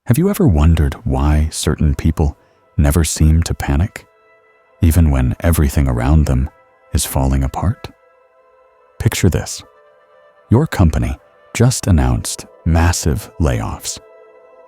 Have you ever wondered why certain people never seem to panic, even when everything around them is falling apart? Picture this. Your company just announced massive layoffs.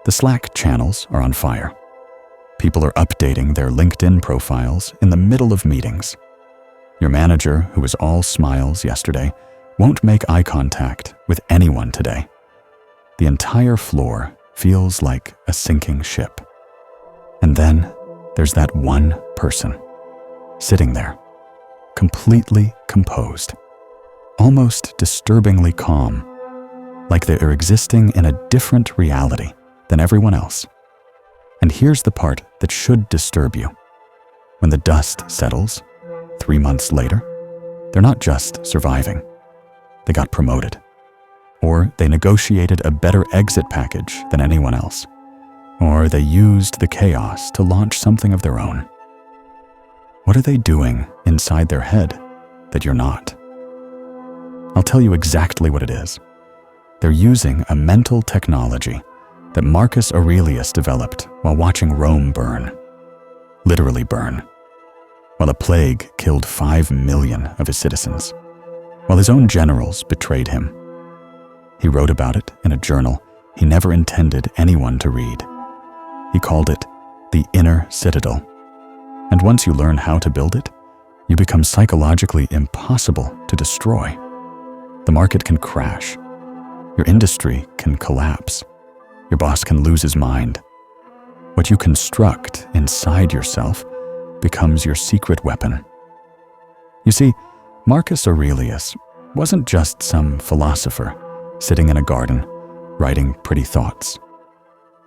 The Slack channels are on fire. People are updating their LinkedIn profiles in the middle of meetings. Your manager, who was all smiles yesterday, won't make eye contact with anyone today. The entire floor feels like a sinking ship. And then there's that one person, sitting there, completely composed, almost disturbingly calm, like they are existing in a different reality than everyone else. And here's the part that should disturb you. When the dust settles, 3 months later, they're not just surviving. They got promoted. Or they negotiated a better exit package than anyone else. Or they used the chaos to launch something of their own. What are they doing inside their head that you're not? I'll tell you exactly what it is. They're using a mental technology that Marcus Aurelius developed while watching Rome burn. Literally burn. While a plague killed 5 million of his citizens. While his own generals betrayed him. He wrote about it in a journal he never intended anyone to read. He called it the inner citadel. And once you learn how to build it, you become psychologically impossible to destroy. The market can crash. Your industry can collapse. Your boss can lose his mind. What you construct inside yourself becomes your secret weapon. You see, Marcus Aurelius wasn't just some philosopher sitting in a garden, writing pretty thoughts.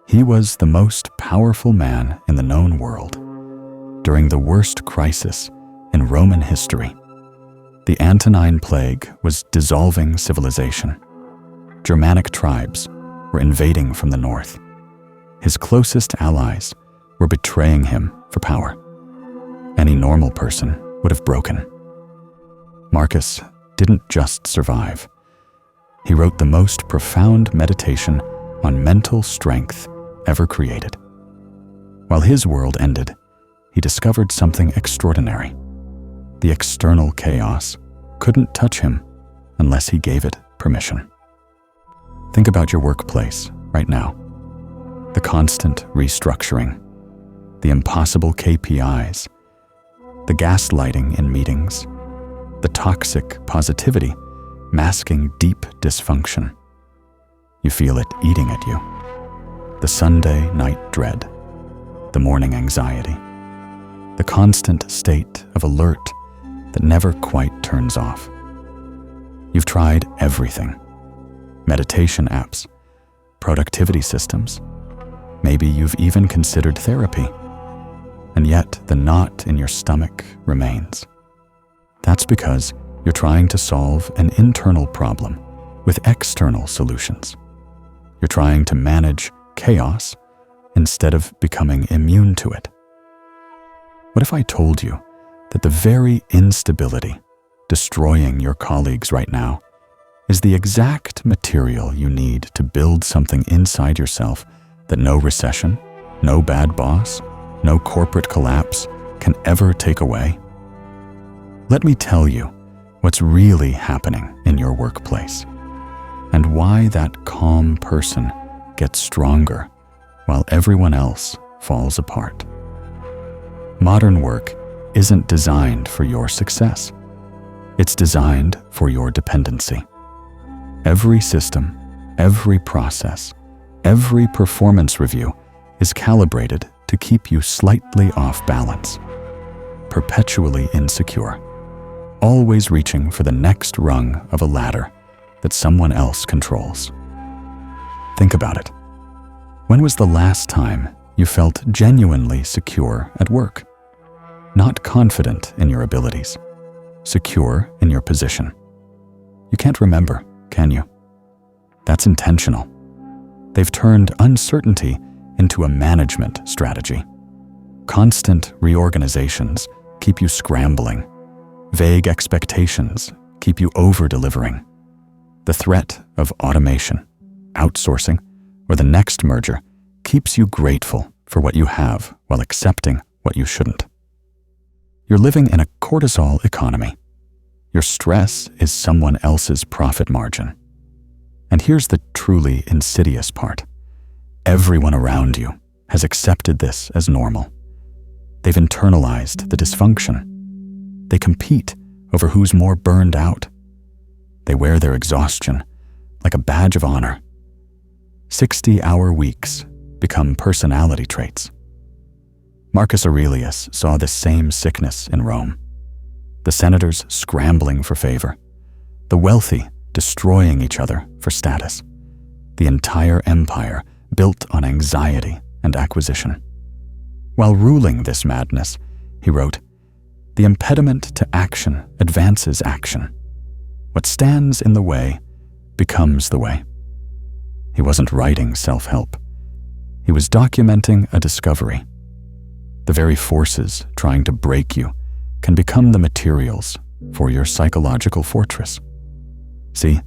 He was the most powerful man in the known world during the worst crisis in Roman history. The Antonine Plague was dissolving civilization. Germanic tribes were invading from the north. His closest allies were betraying him for power. Any normal person would have broken. Marcus didn't just survive. He wrote the most profound meditation on mental strength ever created. While his world ended, he discovered something extraordinary. The external chaos couldn't touch him unless he gave it permission. Think about your workplace right now. The constant restructuring, the impossible KPIs, the gaslighting in meetings, the toxic positivity masking deep dysfunction. You feel it eating at you. The Sunday night dread, the morning anxiety, the constant state of alert that never quite turns off. You've tried everything. Meditation apps, productivity systems. Maybe you've even considered therapy. And yet the knot in your stomach remains. That's because you're trying to solve an internal problem with external solutions. You're trying to manage chaos instead of becoming immune to it. What if I told you that the very instability destroying your colleagues right now is the exact material you need to build something inside yourself that no recession, no bad boss, no corporate collapse can ever take away? Let me tell you what's really happening in your workplace and why that calm person gets stronger while everyone else falls apart. Modern work isn't designed for your success. It's designed for your dependency. Every system, every process, every performance review is calibrated to keep you slightly off balance, perpetually insecure, always reaching for the next rung of a ladder that someone else controls. Think about it. When was the last time you felt genuinely secure at work? Not confident in your abilities, secure in your position. You can't remember, can you? That's intentional. They've turned uncertainty into a management strategy. Constant reorganizations keep you scrambling. Vague expectations keep you over-delivering. The threat of automation, outsourcing, or the next merger keeps you grateful for what you have while accepting what you shouldn't. You're living in a cortisol economy. Your stress is someone else's profit margin. And here's the truly insidious part. Everyone around you has accepted this as normal. They've internalized the dysfunction. They compete over who's more burned out. They wear their exhaustion like a badge of honor. 60-hour weeks become personality traits. Marcus Aurelius saw this same sickness in Rome. The senators scrambling for favor, the wealthy destroying each other for status, the entire empire built on anxiety and acquisition. While ruling this madness, he wrote, "The impediment to action advances action. What stands in the way becomes the way." He wasn't writing self-help. He was documenting a discovery. The very forces trying to break you can become the materials for your psychological fortress. See,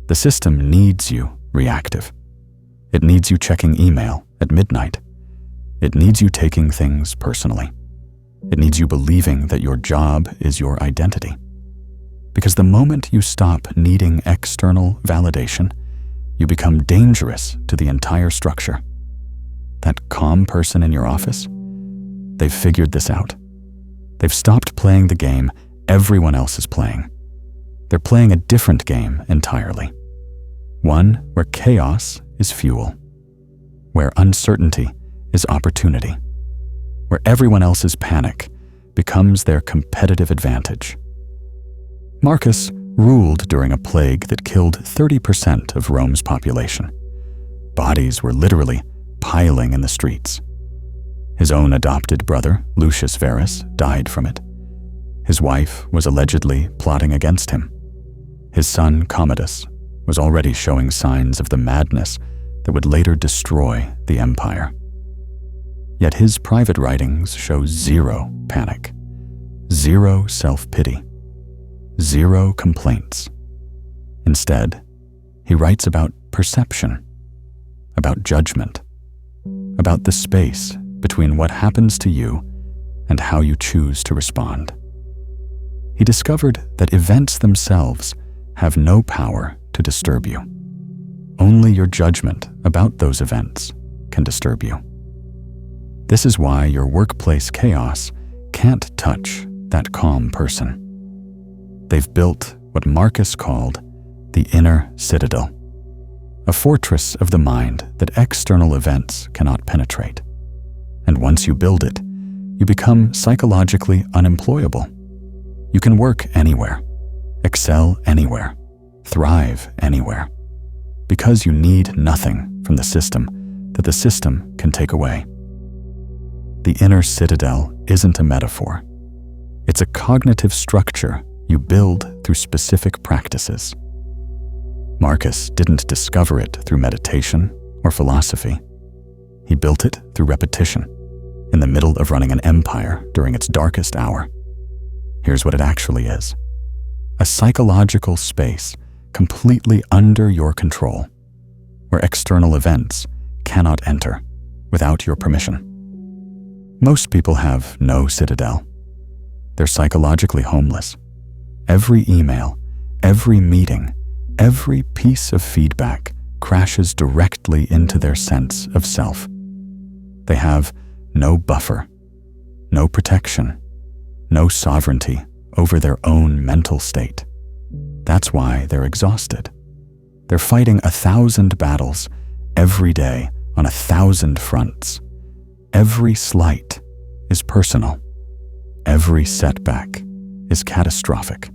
the system needs you reactive. It needs you checking email at midnight. It needs you taking things personally. It needs you believing that your job is your identity. Because the moment you stop needing external validation, you become dangerous to the entire structure. That calm person in your office, they've figured this out. They've stopped playing the game everyone else is playing. They're playing a different game entirely. One where chaos is fuel, where uncertainty is opportunity, where everyone else's panic becomes their competitive advantage. Marcus ruled during a plague that killed 30% of Rome's population. Bodies were literally piling in the streets. His own adopted brother, Lucius Verus, died from it. His wife was allegedly plotting against him. His son, Commodus, was already showing signs of the madness that would later destroy the empire. Yet his private writings show zero panic, zero self-pity, zero complaints. Instead, he writes about perception, about judgment, about the space between what happens to you and how you choose to respond. He discovered that events themselves have no power to disturb you. Only your judgment about those events can disturb you. This is why your workplace chaos can't touch that calm person. They've built what Marcus called the inner citadel, a fortress of the mind that external events cannot penetrate. And once you build it, you become psychologically unemployable. You can work anywhere, excel anywhere, thrive anywhere, because you need nothing from the system that the system can take away. The inner citadel isn't a metaphor. It's a cognitive structure you build through specific practices. Marcus didn't discover it through meditation or philosophy. He built it through repetition, in the middle of running an empire during its darkest hour. Here's what it actually is: a psychological space completely under your control, where external events cannot enter without your permission. Most people have no citadel. They're psychologically homeless. Every email, every meeting, every piece of feedback crashes directly into their sense of self. They have no buffer, no protection, no sovereignty over their own mental state. That's why they're exhausted. They're fighting 1,000 battles every day on 1,000 fronts. Every slight is personal. Every setback is catastrophic.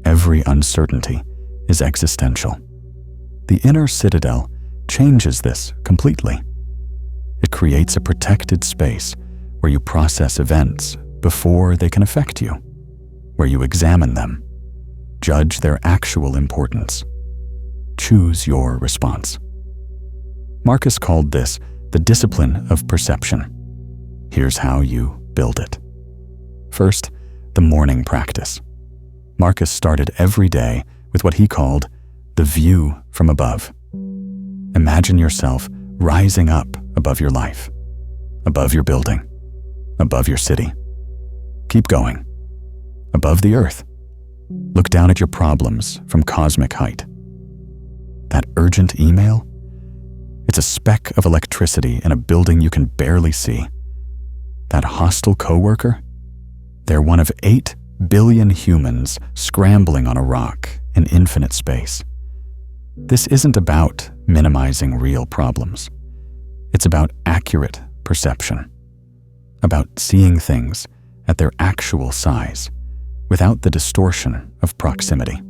Every uncertainty is existential. The inner citadel changes this completely. It creates a protected space where you process events before they can affect you, where you examine them, judge their actual importance, choose your response. Marcus called this the discipline of perception. Here's how you build it. First, the morning practice. Marcus started every day with what he called the view from above. Imagine yourself rising up above your life, above your building, above your city. Keep going. Above the earth. Look down at your problems from cosmic height. That urgent email? It's a speck of electricity in a building you can barely see. That hostile coworker? They're one of 8 billion humans scrambling on a rock in infinite space. This isn't about minimizing real problems. It's about accurate perception, about seeing things at their actual size, without the distortion of proximity.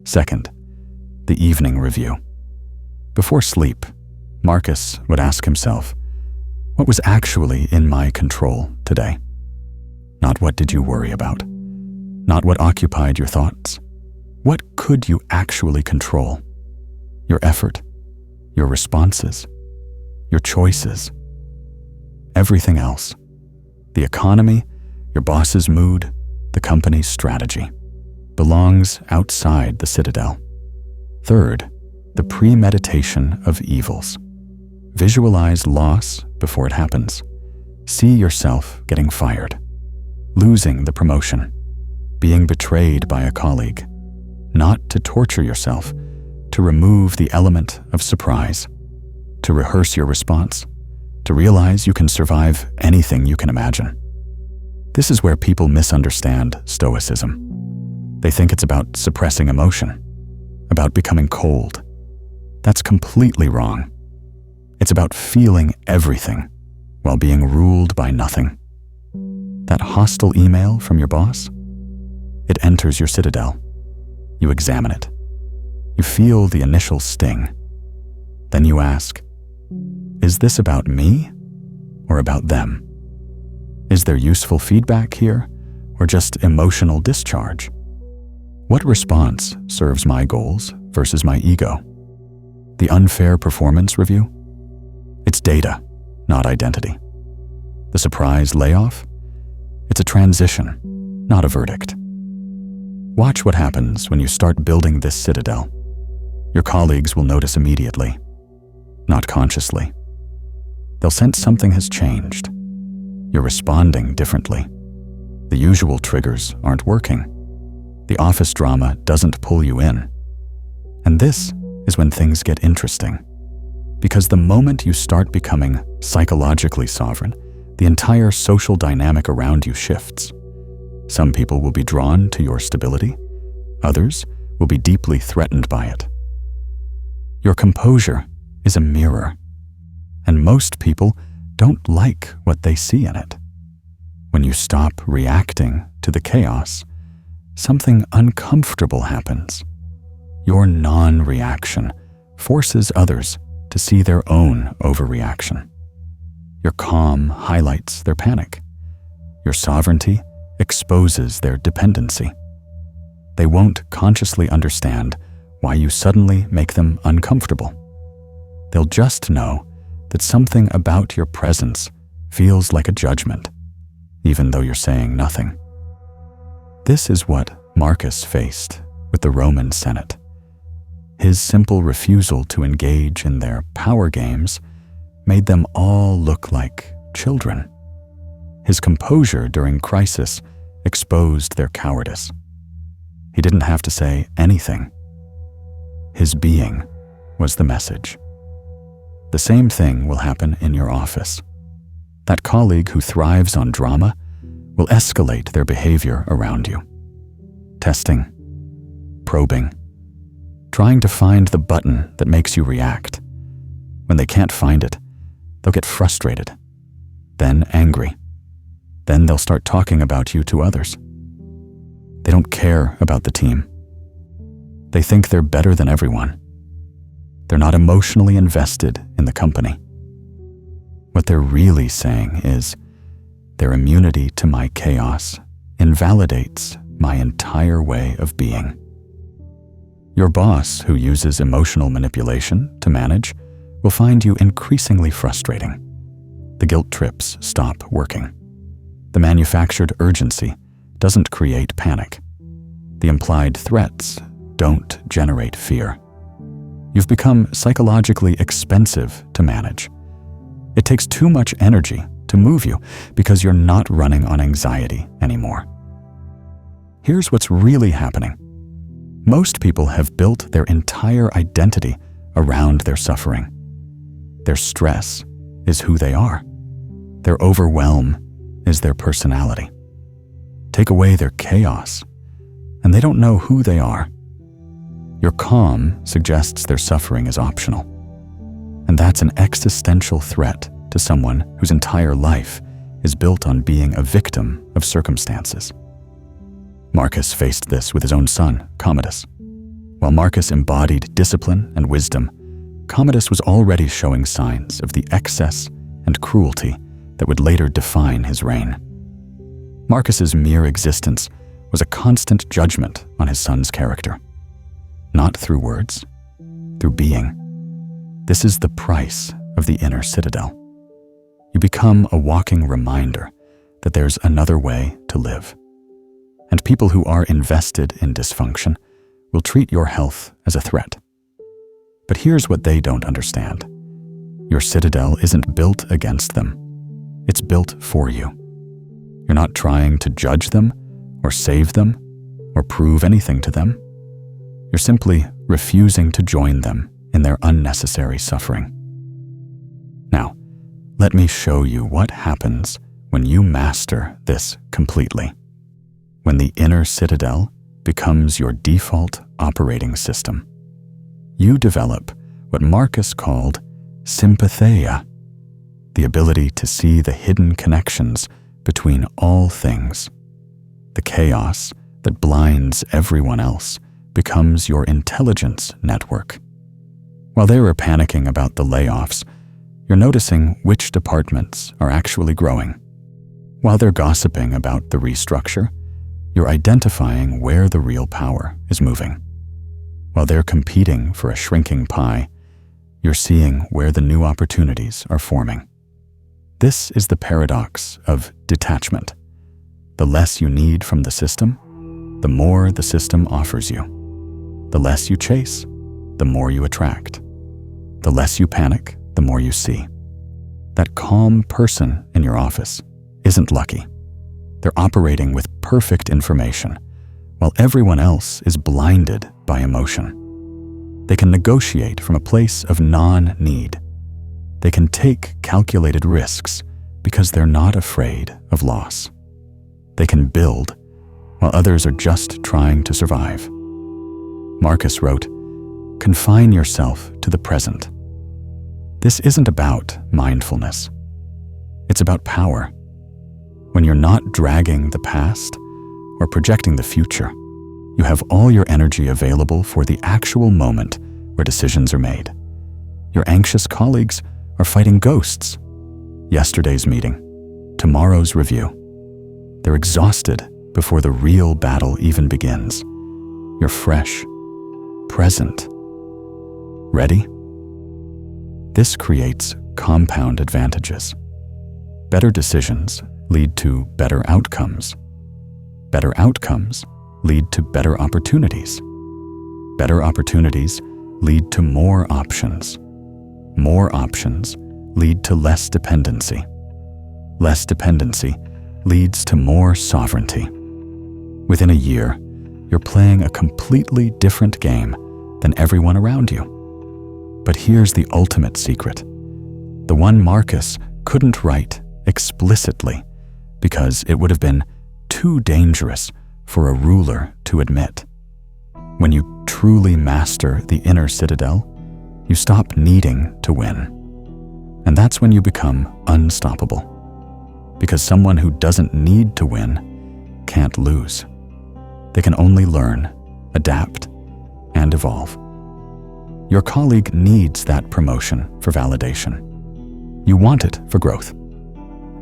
Second, the evening review. Before sleep, Marcus would ask himself, what was actually in my control today? Not what did you worry about, not what occupied your thoughts. What could you actually control? Your effort, your responses, your choices. Everything else, the economy, your boss's mood, the company's strategy, belongs outside the citadel. Third, the premeditation of evils. Visualize loss before it happens. See yourself getting fired, losing the promotion, being betrayed by a colleague. Not to torture yourself, to remove the element of surprise, to rehearse your response, to realize you can survive anything you can imagine. This is where people misunderstand stoicism. They think it's about suppressing emotion, about becoming cold. That's completely wrong. It's about feeling everything while being ruled by nothing. That hostile email from your boss? It enters your citadel. You examine it. You feel the initial sting. Then you ask, is this about me or about them? Is there useful feedback here or just emotional discharge? What response serves my goals versus my ego? The unfair performance review? It's data, not identity. The surprise layoff? It's a transition, not a verdict. Watch what happens when you start building this citadel. Your colleagues will notice immediately, not consciously. They'll sense something has changed. You're responding differently. The usual triggers aren't working. The office drama doesn't pull you in. And this is when things get interesting. Because the moment you start becoming psychologically sovereign, the entire social dynamic around you shifts. Some people will be drawn to your stability. Others will be deeply threatened by it. Your composure is a mirror, and most people don't like what they see in it. When you stop reacting to the chaos, something uncomfortable happens. Your non-reaction forces others to see their own overreaction. Your calm highlights their panic. Your sovereignty exposes their dependency. They won't consciously understand why you suddenly make them uncomfortable. They'll just know that something about your presence feels like a judgment, even though you're saying nothing. This is what Marcus faced with the Roman Senate. His simple refusal to engage in their power games made them all look like children. His composure during crisis exposed their cowardice. He didn't have to say anything. His being was the message. The same thing will happen in your office. That colleague who thrives on drama will escalate their behavior around you. Testing, probing, trying to find the button that makes you react. When they can't find it, they'll get frustrated, then angry. Then they'll start talking about you to others. They don't care about the team. They think they're better than everyone. They're not emotionally invested in the company. What they're really saying is, their immunity to my chaos invalidates my entire way of being. Your boss, who uses emotional manipulation to manage, will find you increasingly frustrating. The guilt trips stop working. The manufactured urgency doesn't create panic. The implied threats don't generate fear. You've become psychologically expensive to manage. It takes too much energy to move you because you're not running on anxiety anymore. Here's what's really happening. Most people have built their entire identity around their suffering. Their stress is who they are. Their overwhelm is their personality. Take away their chaos, and they don't know who they are. Your calm suggests their suffering is optional, and that's an existential threat to someone whose entire life is built on being a victim of circumstances. Marcus faced this with his own son, Commodus. While Marcus embodied discipline and wisdom, Commodus was already showing signs of the excess and cruelty that would later define his reign. Marcus's mere existence was a constant judgment on his son's character. Not through words, through being. This is the price of the inner citadel. You become a walking reminder that there's another way to live. And people who are invested in dysfunction will treat your health as a threat. But here's what they don't understand. Your citadel isn't built against them. It's built for you. You're not trying to judge them or save them or prove anything to them. You're simply refusing to join them in their unnecessary suffering. Now, let me show you what happens when you master this completely. When the inner citadel becomes your default operating system, you develop what Marcus called sympatheia, the ability to see the hidden connections between all things. The chaos that blinds everyone else becomes your intelligence network. While they were panicking about the layoffs, you're noticing which departments are actually growing. While they're gossiping about the restructure, you're identifying where the real power is moving. While they're competing for a shrinking pie, you're seeing where the new opportunities are forming. This is the paradox of detachment. The less you need from the system, the more the system offers you. The less you chase, the more you attract. The less you panic, the more you see. That calm person in your office isn't lucky. They're operating with perfect information, while everyone else is blinded by emotion. They can negotiate from a place of non-need. They can take calculated risks because they're not afraid of loss. They can build while others are just trying to survive. Marcus wrote, "Confine yourself to the present." This isn't about mindfulness. It's about power. When you're not dragging the past or projecting the future, you have all your energy available for the actual moment where decisions are made. Your anxious colleagues are fighting ghosts. Yesterday's meeting, tomorrow's review. They're exhausted before the real battle even begins. You're fresh, present, ready. This creates compound advantages. Better decisions lead to better outcomes. Better outcomes lead to better opportunities. Better opportunities lead to more options. More options lead to less dependency. Less dependency leads to more sovereignty. Within a year, you're playing a completely different game than everyone around you. But here's the ultimate secret. The one Marcus couldn't write explicitly because it would have been too dangerous for a ruler to admit. When you truly master the inner citadel, you stop needing to win. And that's when you become unstoppable. Because someone who doesn't need to win can't lose. They can only learn, adapt, and evolve. Your colleague needs that promotion for validation. You want it for growth.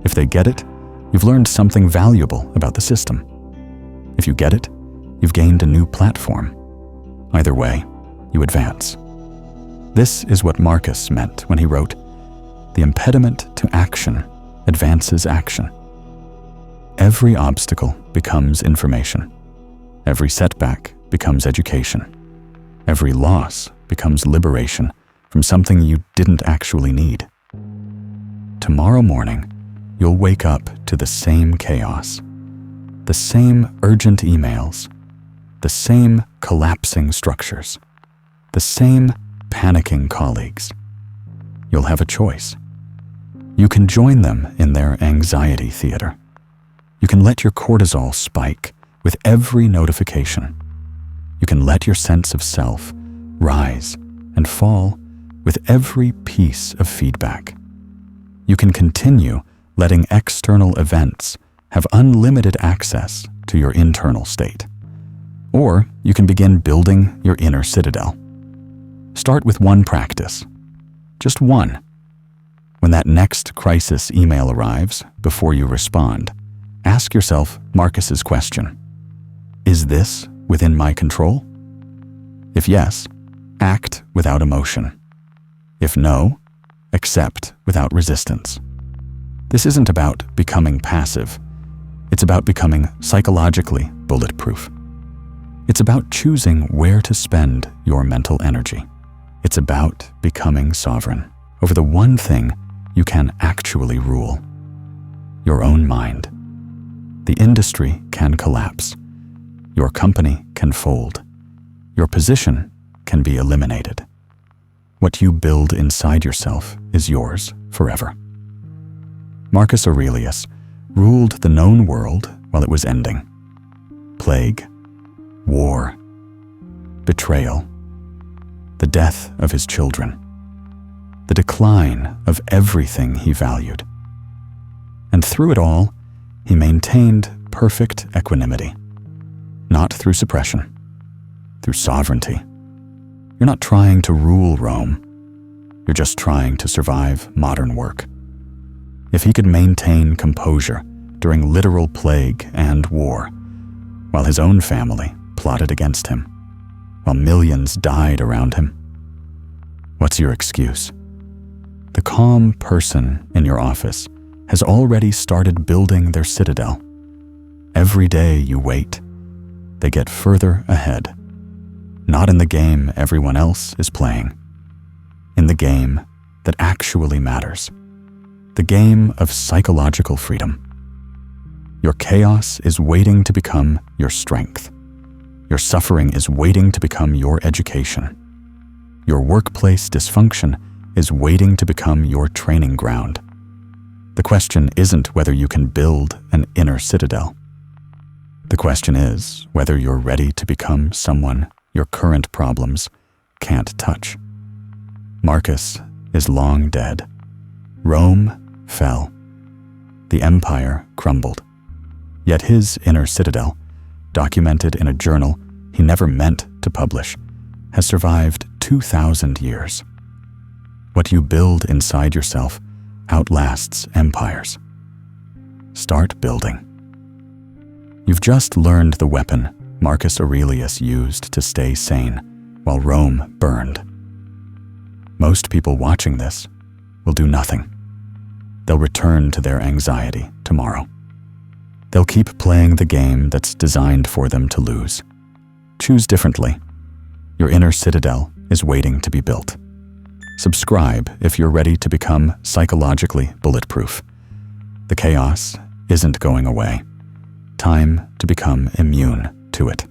If they get it, you've learned something valuable about the system. If you get it, you've gained a new platform. Either way, you advance. This is what Marcus meant when he wrote, "The impediment to action advances action." Every obstacle becomes information. Every setback becomes education. Every loss becomes liberation from something you didn't actually need. Tomorrow morning, you'll wake up to the same chaos, the same urgent emails, the same collapsing structures, the same panicking colleagues. You'll have a choice. You can join them in their anxiety theater. You can let your cortisol spike with every notification. You can let your sense of self rise and fall with every piece of feedback. You can continue letting external events have unlimited access to your internal state. Or you can begin building your inner citadel. Start with one practice, just one. When that next crisis email arrives, before you respond, ask yourself Marcus's question. Is this within my control? If yes, act without emotion. If no, accept without resistance. This isn't about becoming passive. It's about becoming psychologically bulletproof. It's about choosing where to spend your mental energy. It's about becoming sovereign over the one thing you can actually rule: your own mind. The industry can collapse. Your company can fold. Your position can be eliminated. What you build inside yourself is yours forever. Marcus Aurelius ruled the known world while it was ending. Plague, war, betrayal, the death of his children, the decline of everything he valued. And through it all, he maintained perfect equanimity, not through suppression, through sovereignty. You're not trying to rule Rome. You're just trying to survive modern work. If he could maintain composure during literal plague and war, while his own family plotted against him, while millions died around him, what's your excuse? The calm person in your office has already started building their citadel. Every day you wait, they get further ahead. Not in the game everyone else is playing. In the game that actually matters. The game of psychological freedom. Your chaos is waiting to become your strength. Your suffering is waiting to become your education. Your workplace dysfunction is waiting to become your training ground. The question isn't whether you can build an inner citadel. The question is whether you're ready to become someone your current problems can't touch. Marcus is long dead. Rome fell. The empire crumbled. Yet his inner citadel, documented in a journal he never meant to publish, has survived 2,000 years. What you build inside yourself outlasts empires. Start building. You've just learned the weapon Marcus Aurelius used to stay sane while Rome burned. Most people watching this will do nothing. They'll return to their anxiety tomorrow. They'll keep playing the game that's designed for them to lose. Choose differently. Your inner citadel is waiting to be built. Subscribe if you're ready to become psychologically bulletproof. The chaos isn't going away. Time to become immune to it.